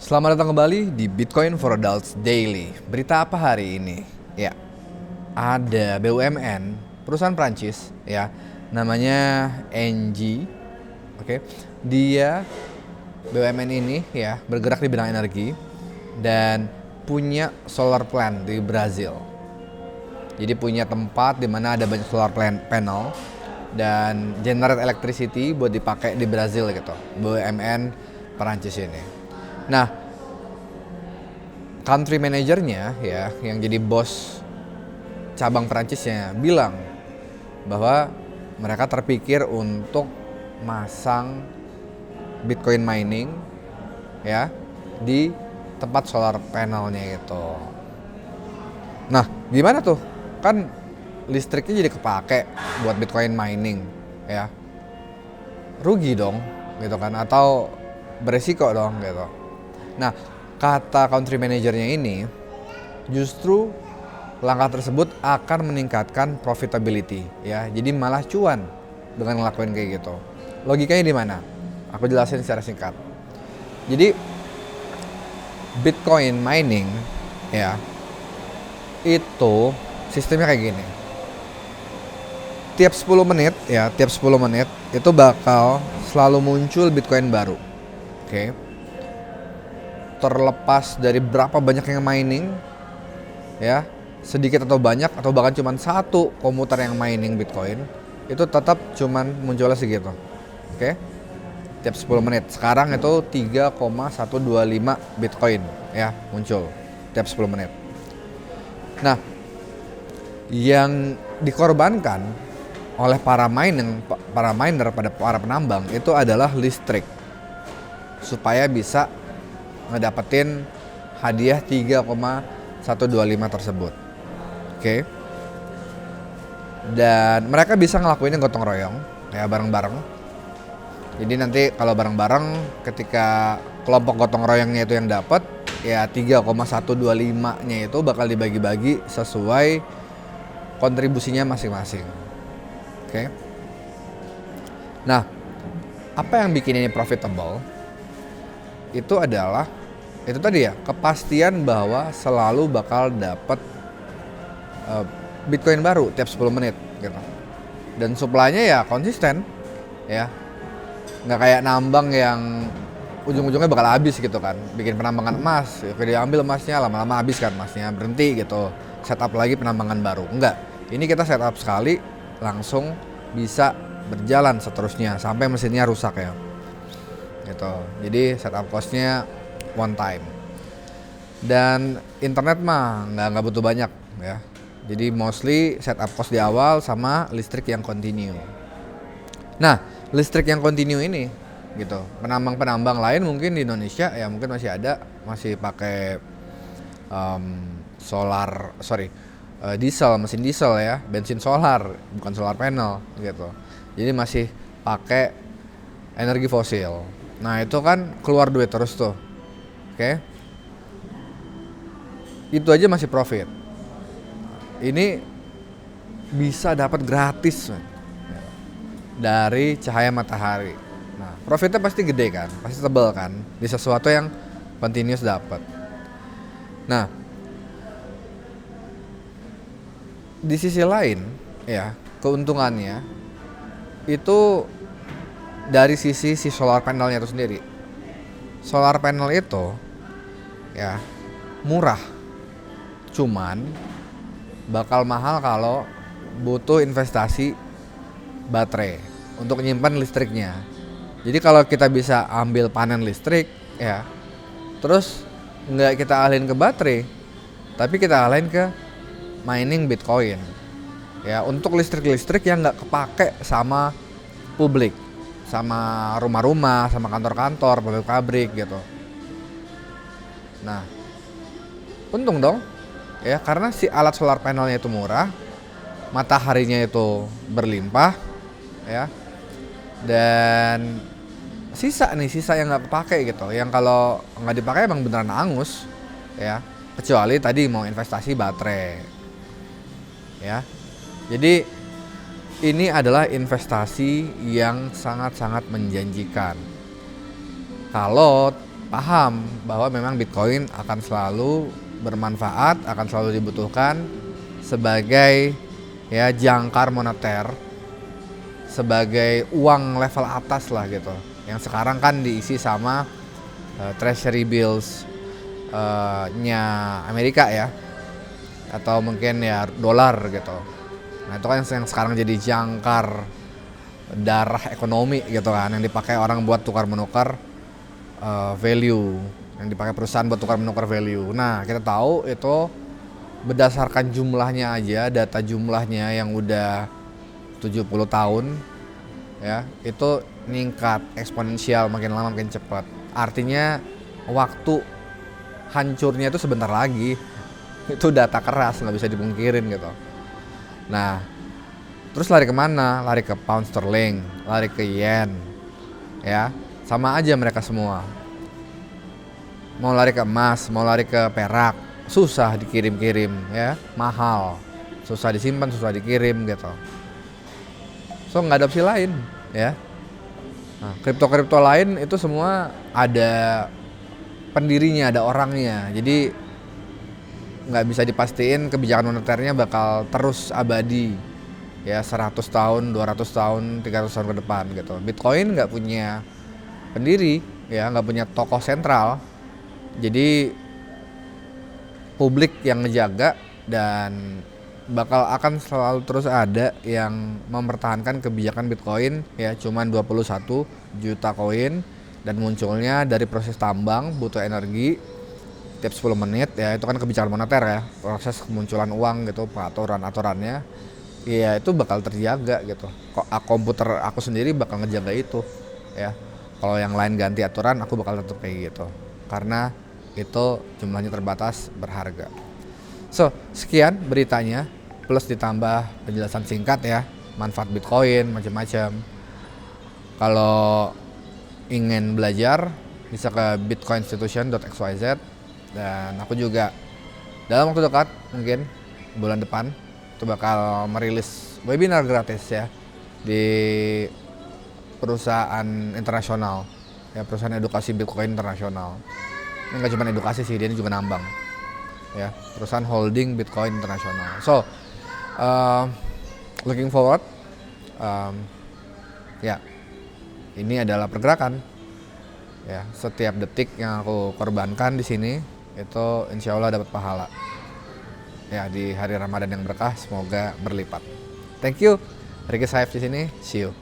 Selamat datang kembali di Bitcoin for Adults Daily. Berita apa hari ini? Ya, ada BUMN, perusahaan Prancis, ya, namanya Engie. Oke, dia BUMN ini ya bergerak di bidang energi dan punya solar plant di Brazil. Jadi punya tempat di mana ada banyak solar panel dan generate electricity buat dipakai di Brazil gitu. BUMN Prancis ini. Nah, country manajernya ya, yang jadi bos cabang Perancisnya bilang bahwa mereka terpikir untuk masang Bitcoin mining ya di tempat solar panelnya itu. Nah, gimana tuh? Kan listriknya jadi kepake buat Bitcoin mining ya. Rugi dong gitu kan, atau beresiko dong gitu. Nah, kata country manajernya ini, justru langkah tersebut akan meningkatkan profitability ya. Jadi malah cuan dengan ngelakuin kayak gitu. Logikanya di mana? Aku jelasin secara singkat. Jadi Bitcoin mining ya, itu sistemnya kayak gini. Tiap 10 menit ya, tiap 10 menit itu bakal selalu muncul Bitcoin baru. Oke. Terlepas dari berapa banyak yang mining ya, sedikit atau banyak atau bahkan cuma satu komuter yang mining Bitcoin, itu tetap cuman munculnya segitu. Oke. Tiap 10 menit. Sekarang itu 3,125 Bitcoin ya muncul tiap 10 menit. Nah, yang dikorbankan oleh para miner pada para penambang itu adalah listrik, supaya bisa ngedapetin hadiah 3,125 tersebut. Oke. Dan mereka bisa ngelakuinnya gotong royong ya, bareng-bareng. Jadi nanti kalau bareng-bareng, ketika kelompok gotong royongnya itu yang dapat ya 3,125-nya itu bakal dibagi-bagi sesuai kontribusinya masing-masing. Oke. Nah, apa yang bikin ini profitable? Itu adalah itu tadi ya, kepastian bahwa selalu bakal dapat Bitcoin baru tiap 10 menit gitu. Dan supply-nya ya konsisten ya. Nggak kayak nambang yang ujung-ujungnya bakal habis gitu kan. Bikin penambangan emas, ya diambil emasnya, lama-lama habis kan emasnya, berhenti gitu. Setup lagi penambangan baru. Enggak. Ini kita setup sekali langsung bisa berjalan seterusnya sampai mesinnya rusak ya. Gitu. Jadi setup cost-nya one time. Dan internet mah nggak butuh banyak ya. Jadi mostly setup cost di awal sama listrik yang continue. Nah, listrik yang continue ini gitu. Penambang-penambang lain mungkin di Indonesia ya mungkin masih ada, masih pakai diesel, mesin diesel ya, bensin solar, bukan solar panel gitu. Jadi masih pakai energi fosil. Nah, itu kan keluar duit terus tuh. Oke. Itu aja masih profit. Ini bisa dapat gratis dari cahaya matahari. Nah, profitnya pasti gede kan, pasti tebal kan, di sesuatu yang continuous dapat. Nah, di sisi lain ya, keuntungannya itu dari sisi si solar panelnya itu sendiri. Solar panel itu ya murah, cuman bakal mahal kalau butuh investasi baterai untuk menyimpan listriknya. Jadi kalau kita bisa ambil panen listrik ya, terus nggak kita alihin ke baterai, tapi kita alihin ke mining Bitcoin ya, untuk listrik yang nggak kepake sama publik, sama rumah-rumah, sama kantor-kantor, pabrik-pabrik gitu. Nah, untung dong ya, karena si alat solar panelnya itu murah, mataharinya itu berlimpah ya, dan sisa yang nggak kepake gitu, yang kalau nggak dipakai emang beneran angus ya, kecuali tadi mau investasi baterai ya. Jadi ini adalah investasi yang sangat-sangat menjanjikan kalau paham bahwa memang Bitcoin akan selalu bermanfaat, akan selalu dibutuhkan sebagai ya jangkar moneter, sebagai uang level atas lah gitu. Yang sekarang kan diisi sama treasury bills nya Amerika ya, atau mungkin ya dolar gitu. Nah itu kan yang sekarang jadi jangkar darah ekonomi gitu kan, yang dipakai orang buat tukar menukar value, yang dipakai perusahaan buat tukar menukar value. Nah kita tahu itu berdasarkan jumlahnya aja, data jumlahnya yang udah 70 tahun ya, itu meningkat eksponensial, makin lama makin cepat. Artinya waktu hancurnya itu sebentar lagi. Itu data keras, nggak bisa dipungkirin gitu. Nah terus lari kemana? Lari ke pound sterling, lari ke yen ya, sama aja mereka semua. Mau lari ke emas, mau lari ke perak, susah dikirim-kirim ya, mahal, susah disimpan, susah dikirim gitu. So nggak ada opsi lain ya. Nah, kripto lain itu semua ada pendirinya, ada orangnya. Jadi nggak bisa dipastiin kebijakan moneternya bakal terus abadi ya 100 tahun, 200 tahun, 300 tahun ke depan gitu. Bitcoin nggak punya pendiri ya, nggak punya tokoh sentral. Jadi publik yang ngejaga, dan bakal akan selalu terus ada yang mempertahankan kebijakan Bitcoin ya, cuman 21 juta koin, dan munculnya dari proses tambang butuh energi tiap 10 menit ya. Itu kan kebijakan moneter ya, proses kemunculan uang gitu, aturannya ya itu bakal terjaga gitu. Kok komputer aku sendiri bakal ngejaga itu ya. Kalau yang lain ganti aturan, aku bakal tetap kayak gitu, karena itu jumlahnya terbatas, berharga. So, sekian beritanya, plus ditambah penjelasan singkat ya, manfaat Bitcoin, macam-macam. Kalau ingin belajar, bisa ke bitcoinstitution.xyz, dan aku juga dalam waktu dekat, mungkin bulan depan, itu bakal merilis webinar gratis ya, di perusahaan internasional, ya perusahaan edukasi Bitcoin internasional. Ini nggak cuma edukasi sih, dia ini juga nambang ya, perusahaan holding Bitcoin internasional. So looking forward ya, ini adalah pergerakan ya, setiap detik yang aku korbankan di sini itu insya Allah dapat pahala ya, di hari Ramadan yang berkah, semoga berlipat. Thank you, Ricky Saif di sini, see you.